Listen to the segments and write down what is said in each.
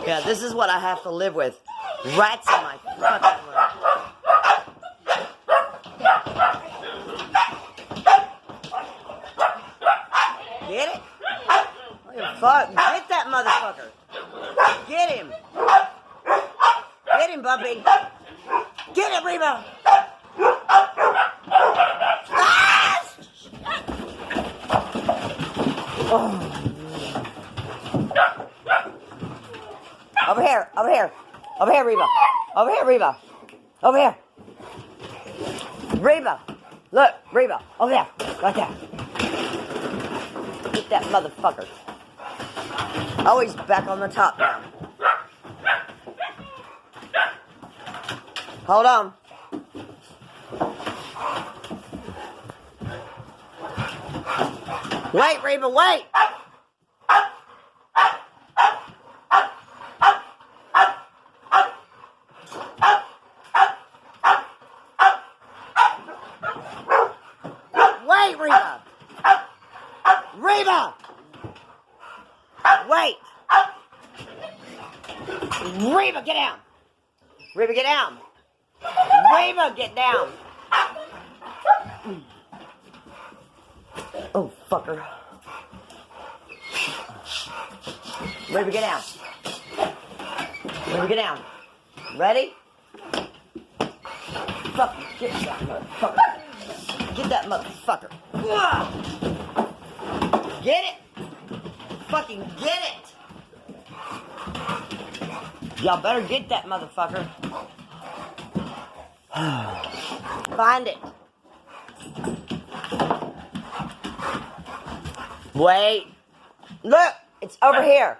Yeah, this is what I have to live with. Rats in my fucking room. Get it? What the fuck? Get that motherfucker. Get him. Get him, Bumpy. Get it, Reba. Ah! Oh. Over here, over here. Over here, Reba. Over here, Reba. Over here. Reba. Look, Reba. Over there. Right there. Get that motherfucker. Oh, he's back on the top now. Hold on. Wait, Reba, wait! Wait, Reba! Reba! Wait! Reba, get down! Reba, get down! Reba, get down! Oh, fucker. Reba, get down. Reba, get down. Ready? Fuck, get that motherfucker. Get that motherfucker. Get it? Fucking get it! Y'all better get that motherfucker. Find it. Wait. Look, it's over here.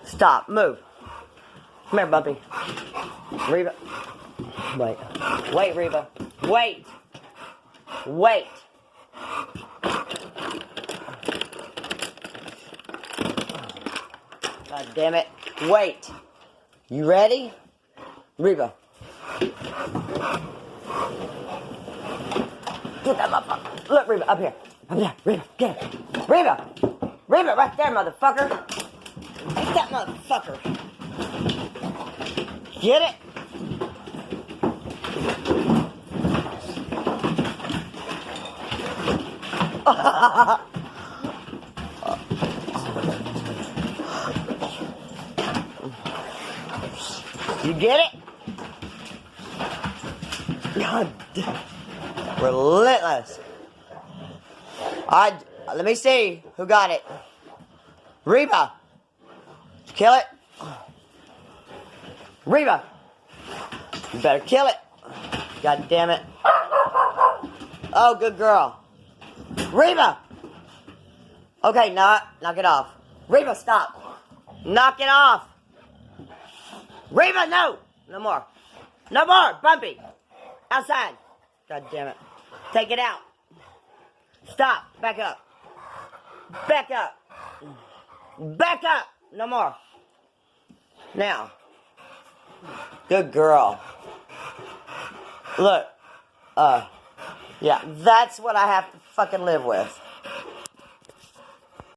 Stop, move. Come here, Bumpy. Reba. Wait. Wait, Reba. Wait. Wait. God damn it. Wait. You ready? Reba. Get that motherfucker. Look, Reba, up here. Up there. Reba, get it. Reba. Reba, right there, motherfucker. Get that motherfucker. Get it? You get it? God, relentless. Let me see who got it. Reba. Did you kill it? Reba. You better kill it. God damn it. Oh, good girl. Reba. Okay, knock it off. Reba, stop. Knock it off. Reba, no. No more. No more. Bumpy. Outside. God damn it. Take it out. Stop. Back up. Back up. Back up. No more. Now. Good girl. Look. Yeah, that's what I have to fucking live with.